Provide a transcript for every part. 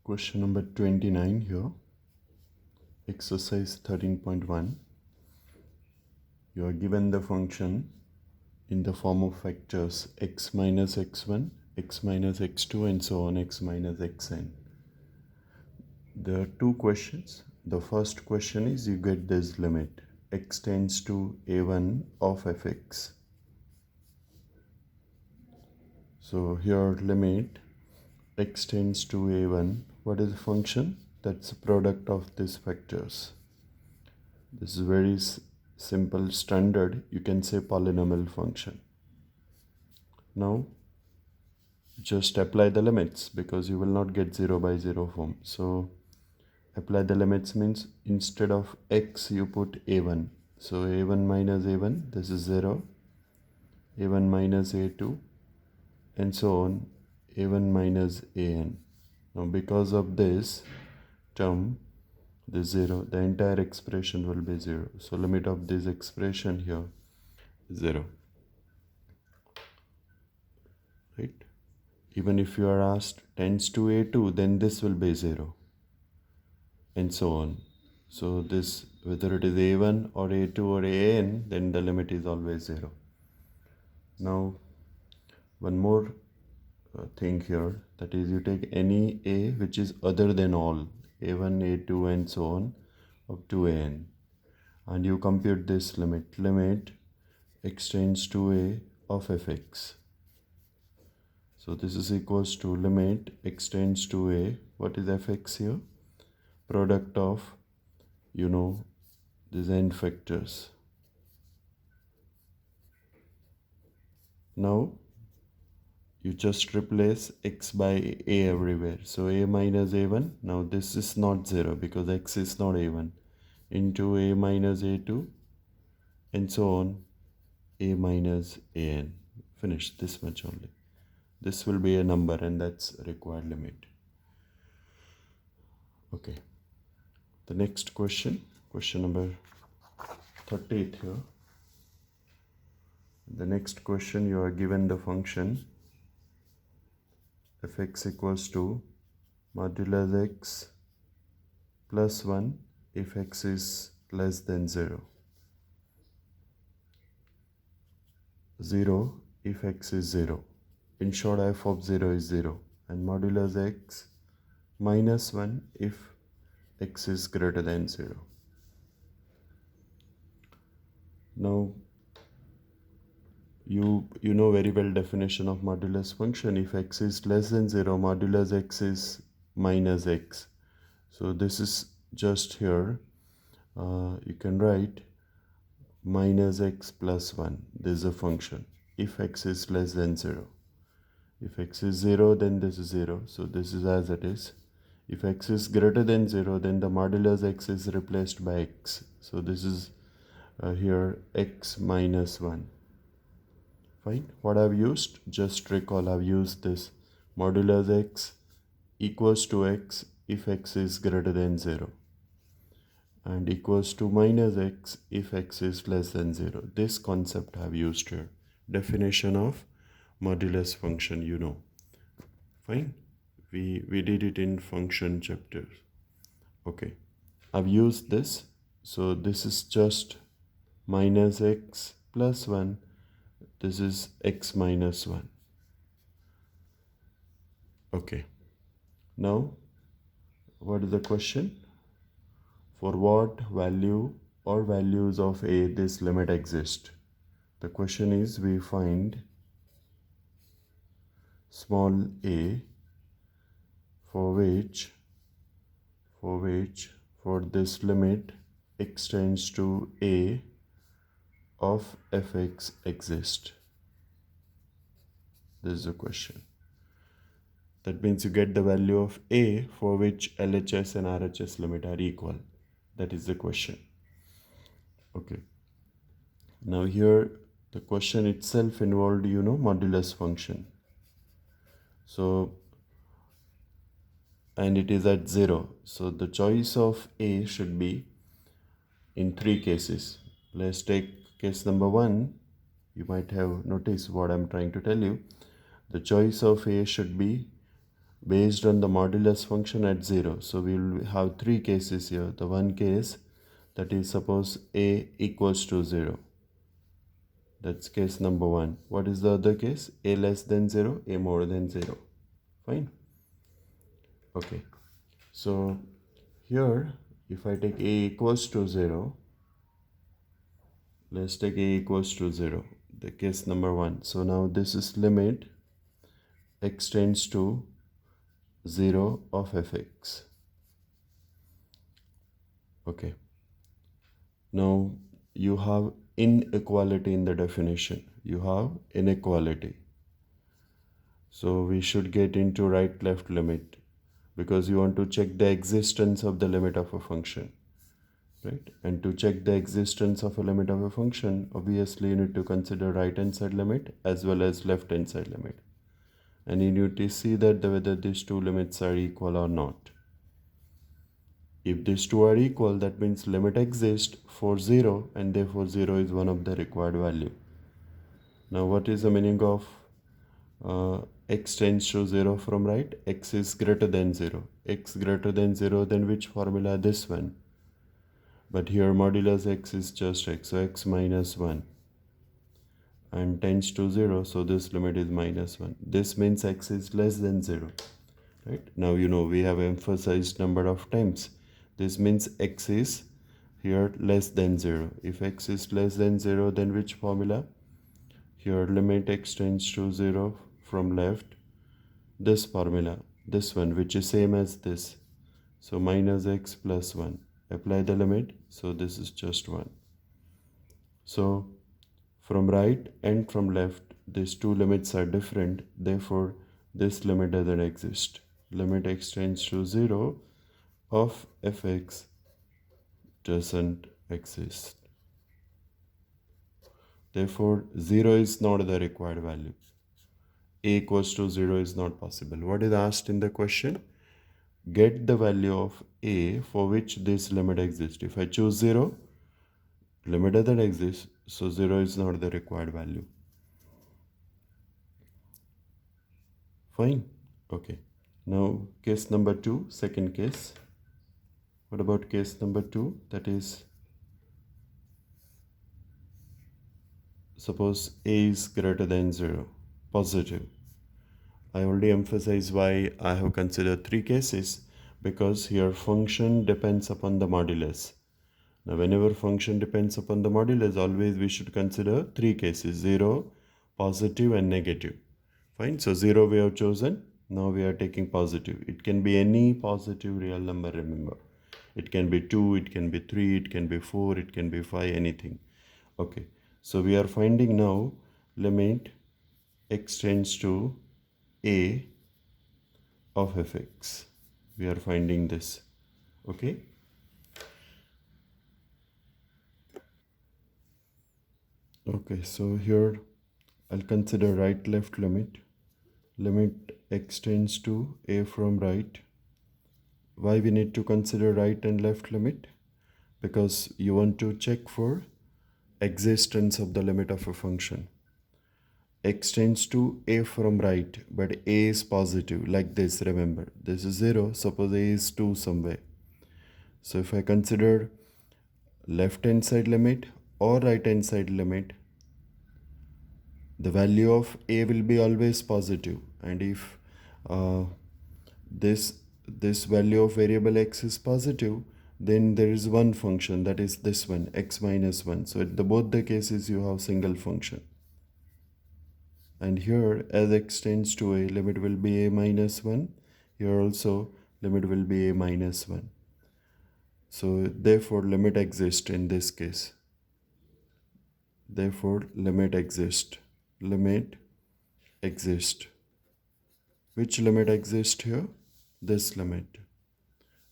Question number 29 here, exercise 13.1. You are given the function in the form of vectors x minus x1, x minus x2, and so on, x minus xn. There are two questions. The first question is you get this limit x tends to a1 of fx. So here limit x tends to a1. What is the function? That's the product of these vectors. This is very simple, standard, you can say polynomial function. Now just apply the limits because you will not get 0 by 0 form. So apply the limits means instead of x you put a1. So a1 minus a1, this is 0, a1 minus a2, and so on, a1 minus an. Now because of this term, the 0, the entire expression will be 0. So limit of this expression here is 0. Right? Even if you are asked tends to a2, then this will be 0, and so on. So this, whether it is a1 or a2 or an, then the limit is always 0. Now one more thing here, that is you take any a which is other than all, a1, a2, and so on, up to an, and you compute this limit x tends to a of fx. So this is equals to limit x tends to a, what is fx here? Product of, these n factors. Now you just replace x by a everywhere. So a minus a1, now this is not 0 because x is not a1, into a minus a2, and so on, a minus an. Finish this much only. This will be a number, and that's required limit. Okay. The next question number 38 here. The next question, you are given the function fx equals to modulus x plus 1 if x is less than 0. 0 if x is 0. In short, f of 0 is 0. And modulus x minus 1 if x is greater than 0. Now you know very well definition of modulus function. If x is less than 0, modulus x is minus x. So this is just here, you can write minus x plus 1. This is a function if x is less than 0. If x is 0, then this is 0. So this is as it is. If x is greater than 0, then the modulus x is replaced by x. So this is here x minus 1. Fine. What I've used? Just recall, I've used this modulus x equals to x if x is greater than 0, and equals to minus x if x is less than 0. This concept I've used here. Definition of modulus function, Fine. We did it in function chapter. Okay. I've used this. So this is just minus x plus 1. This is x minus 1. Okay. Now, what is the question? For what value or values of a this limit exists? The question is, we find small a for this limit x tends to a of fx exist. This is the question. That means you get the value of a for which LHS and RHS limit are equal. That is the question. Okay. Now here the question itself involved, modulus function. So, and it is at 0. So the choice of a should be in 3 cases. Let's take case number 1. You might have noticed what I'm trying to tell you. The choice of a should be based on the modulus function at 0. So we will have three cases here. The one case, that is, suppose a equals to 0. That's case number 1. What is the other case? A less than 0, a more than 0. Fine. Okay. So here, if I take a equals to 0, let's take a equals to 0, the case number 1. So now this is limit x tends to 0 of fx. Okay. Now you have inequality in the definition. You have inequality. So we should get into right left limit because you want to check the existence of the limit of a function. Right? And to check the existence of a limit of a function, obviously you need to consider right hand side limit as well as left hand side limit. And you need to see that whether these two limits are equal or not. If these two are equal, that means limit exists for 0 and therefore 0 is one of the required value. Now what is the meaning of x tends to 0 from right? X is greater than 0. X greater than 0, then which formula? This one. But here modulus x is just x, so x minus 1 and tends to 0, so this limit is minus 1. This means x is less than 0. Right? Now you know we have emphasized number of times. This means x is here less than 0. If x is less than 0, then which formula? Here limit x tends to 0 from left. This formula, this one, which is same as this. So minus x plus 1. Apply the limit. So this is just 1. So from right and from left, these two limits are different. Therefore, this limit doesn't exist. Limit x tends to 0 of fx doesn't exist. Therefore, 0 is not the required value. A equals to 0 is not possible. What is asked in the question? Get the value of a for which this limit exists. If I choose 0, limit doesn't exist, so 0 is not the required value. Fine. Okay. Now case number 2, second case. What about case number 2? That is, suppose a is greater than 0, positive. I already emphasized why I have considered three cases, because here function depends upon the modulus. Now whenever function depends upon the modulus, always we should consider three cases: 0, positive and negative. Fine. So 0 we have chosen. Now we are taking positive. It can be any positive real number, remember. It can be 2, it can be 3, it can be 4, it can be 5, anything. Okay. So we are finding now limit x tends to a of fx. We are finding this. Okay. Okay, so here I'll consider right left limit. Limit x tends to a from right. Why we need to consider right and left limit? Because you want to check for existence of the limit of a function. X tends to a from right, but a is positive, like this. Remember, this is 0, suppose a is 2 somewhere. So if I consider left hand side limit or right hand side limit, the value of a will be always positive. And if this value of variable x is positive, then there is one function, that is this one, x minus 1. So at both the cases you have single function. And here, as x tends to a, limit will be a minus 1. Here also limit will be a minus 1. So therefore limit exists in this case. Therefore limit exists. Limit exists. Which limit exists here? This limit.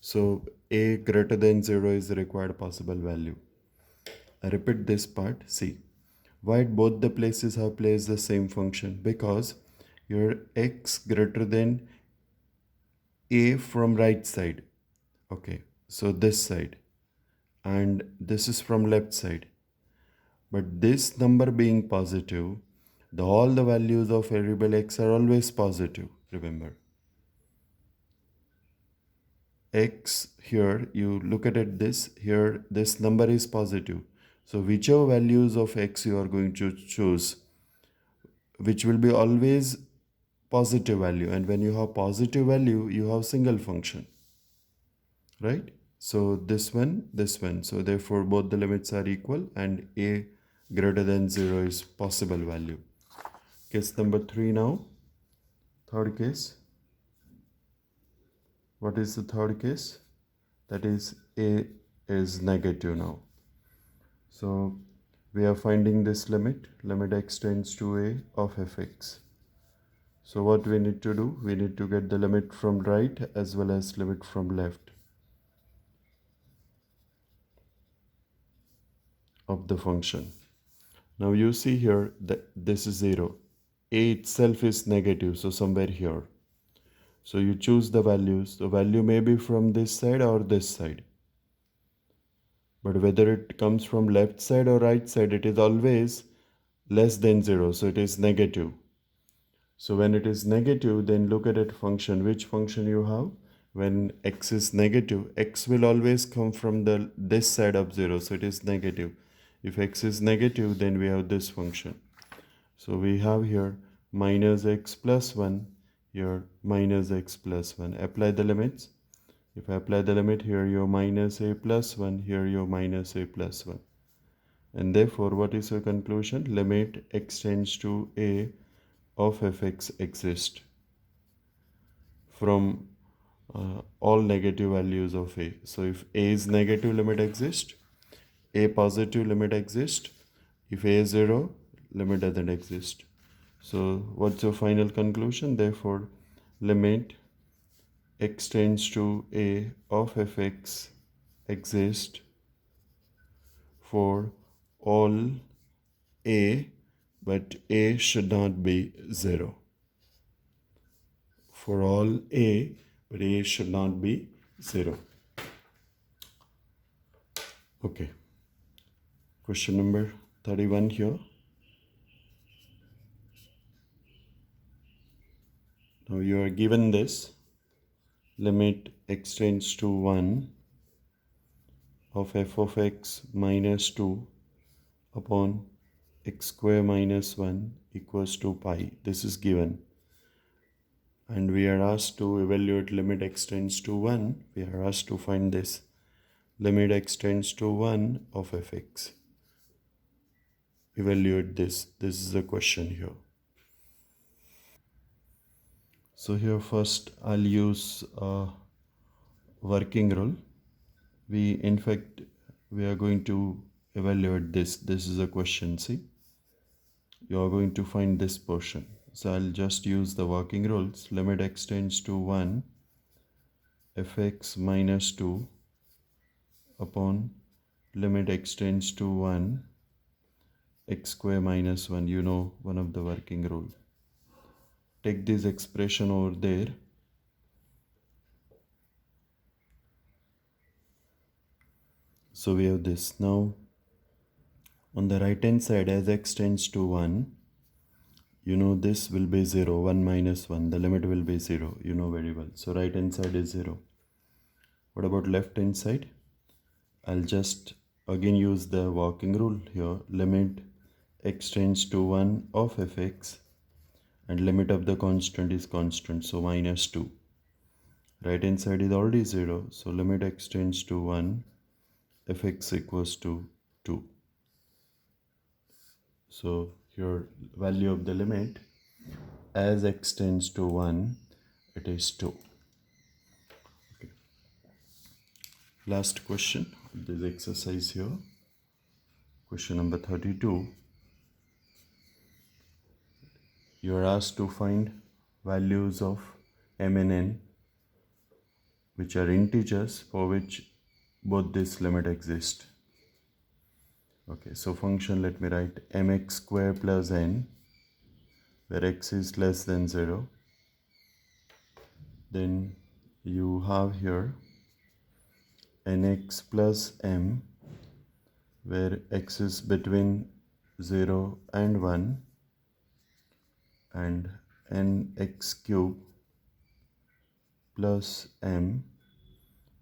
So a greater than 0 is the required possible value. I repeat this part. See, why both the places have placed the same function? Because your x greater than a from right side. Okay, so this side, and this is from left side. But this number being positive, all the values of variable x are always positive, remember. x here, you look at it this, here this number is positive. So whichever values of x you are going to choose, which will be always positive value, and when you have positive value you have single function, right? So this one, so therefore both the limits are equal and a greater than 0 is possible value. Case number 3 now. Third case. What is the third case? That is a is negative now. So we are finding this limit x tends to a of fx. So what we need to do? We need to get the limit from right as well as limit from left of the function. Now you see here that this is 0. A itself is negative, so somewhere here. So you choose the values. The value may be from this side or this side. But whether it comes from left side or right side, it is always less than 0. So it is negative. So when it is negative, then look at that function. Which function you have? When x is negative, x will always come from this side of 0. So it is negative. If x is negative, then we have this function. So we have here minus x plus 1, here minus x plus 1. Apply the limits. If I apply the limit here, you're minus a plus 1, here you're minus a plus 1. And therefore, what is your conclusion? Limit x tends to a of fx exist from all negative values of a. So if a is negative, limit exist. A positive, limit exist. If a is 0, limit doesn't exist. So what's your final conclusion? Therefore, limit x tends to a of fx exist for all a, but a should not be 0. For all a, but a should not be 0. Okay. Question number 31 here. Now you are given this limit x tends to 1 of f of x minus 2 upon x square minus 1 equals to pi. This is given. And we are asked to evaluate limit x tends to 1. We are asked to find this limit x tends to 1 of fx. Evaluate this. This is the question here. So here first I'll use a working rule. In fact, we are going to evaluate this. This is a question, see. You are going to find this portion. So I'll just use the working rules. Limit x tends to 1 fx minus 2 upon limit x tends to 1 x square minus 1. You know one of the working rule. Take this expression over there. So we have this. Now on the right hand side, as x tends to 1, you know this will be 0. 1 minus 1, the limit will be 0. You know very well. So right hand side is 0. What about left hand side? I'll just again use the working rule here. Limit x tends to 1 of fx, and limit of the constant is constant, so minus 2. Right hand side is already 0, so limit x tends to 1 fx equals to 2. So here value of the limit as x tends to 1, it is 2. Okay. Last question of this exercise here. Question number 32. You are asked to find values of m and n which are integers for which both this limit exist. Okay, so function, let me write mx square plus n, where x is less than 0. Then you have here nx plus m, where x is between 0 and 1, and nx cube plus m,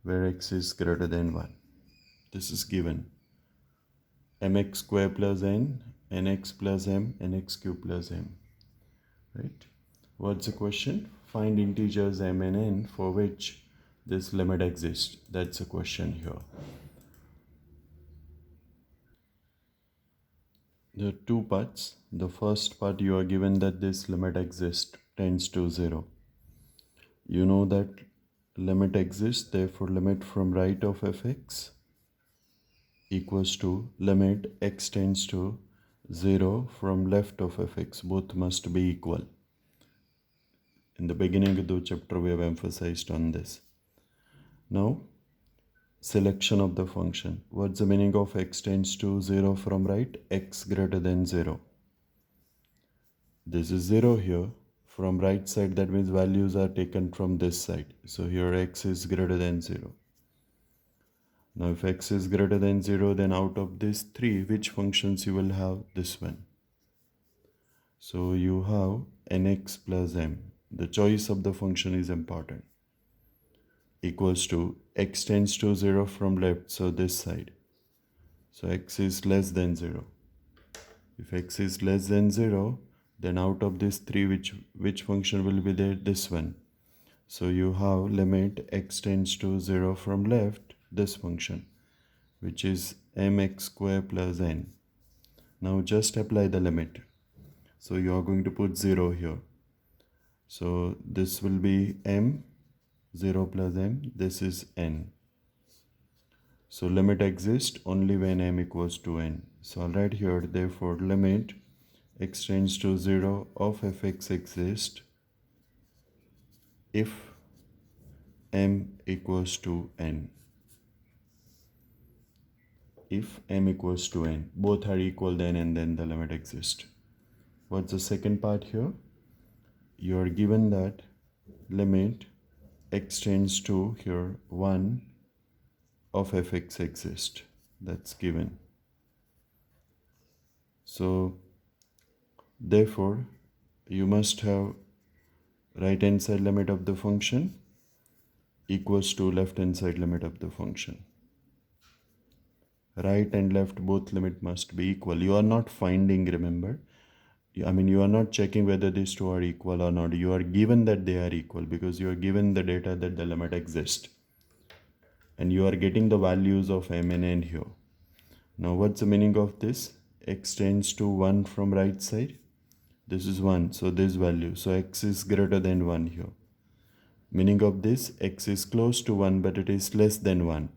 where x is greater than 1. This is given. Mx square plus n, nx plus m, nx cube plus m. Right? What's the question? Find integers m and n for which this limit exists. That's the question here. There are two parts. The first part, you are given that this limit exists tends to 0. You know that limit exists, therefore limit from right of fx equals to limit x tends to 0 from left of fx. Both must be equal. In the beginning of the chapter, we have emphasized on this. Now, selection of the function. What's the meaning of x tends to 0 from right? X greater than 0. This is 0 here. From right side, that means values are taken from this side. So here x is greater than 0. Now if x is greater than 0, then out of these 3, which functions you will have? This one. So you have nx plus m. The choice of the function is important. Equals to x tends to 0 from left, so this side. So x is less than 0. If x is less than 0, then out of these 3, which function will be there? This one. So you have limit x tends to 0 from left, this function, which is mx square plus n. Now just apply the limit. So you are going to put 0 here. So this will be m, 0 plus m, this is n. So limit exists only when m equals to n. So I'll write here, therefore limit x tends to 0 of fx exists if m equals to n. If m equals to n, both are equal then, and then the limit exists. What's the second part here? You are given that limit x tends to here 1 of fx exists. That's given. So therefore you must have right hand side limit of the function equals to left hand side limit of the function. Right and left both limit must be equal. You are not finding, remember, you are not checking whether these two are equal or not. You are given that they are equal because you are given the data that the limit exists. And you are getting the values of m and n here. Now what's the meaning of this? X tends to 1 from right side. This is 1, so this value. So x is greater than 1 here. Meaning of this, x is close to 1 but it is less than 1.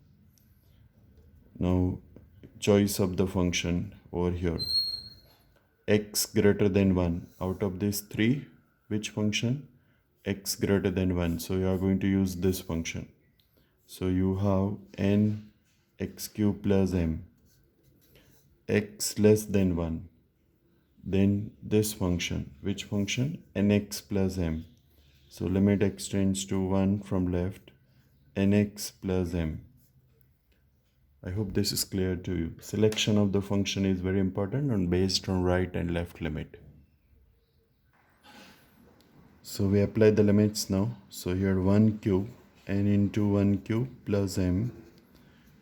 Now choice of the function over here. X greater than 1. Out of these 3, which function? X greater than 1. So you are going to use this function. So you have n x cube plus m. X less than 1. Then this function. Which function? Nx plus m. So limit x tends to 1 from left. Nx plus m. I hope this is clear to you. Selection of the function is very important and based on right and left limit. So we apply the limits now. So here 1 cube, n into 1 cube plus m.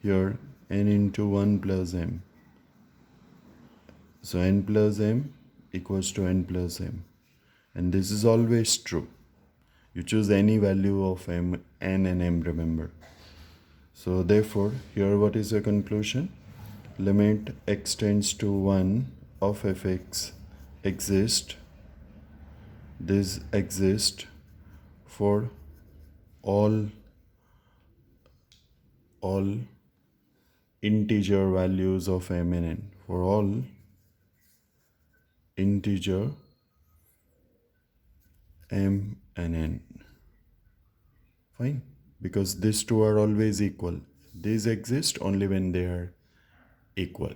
Here n into 1 plus m. So n plus m equals to n plus m. And this is always true. You choose any value of m, n and m, remember. So therefore, here what is the conclusion? Limit x tends to 1 of fx exists. This exists for all integer values of m and n. For all integer m and n. Fine. Because these two are always equal. These exist only when they are equal.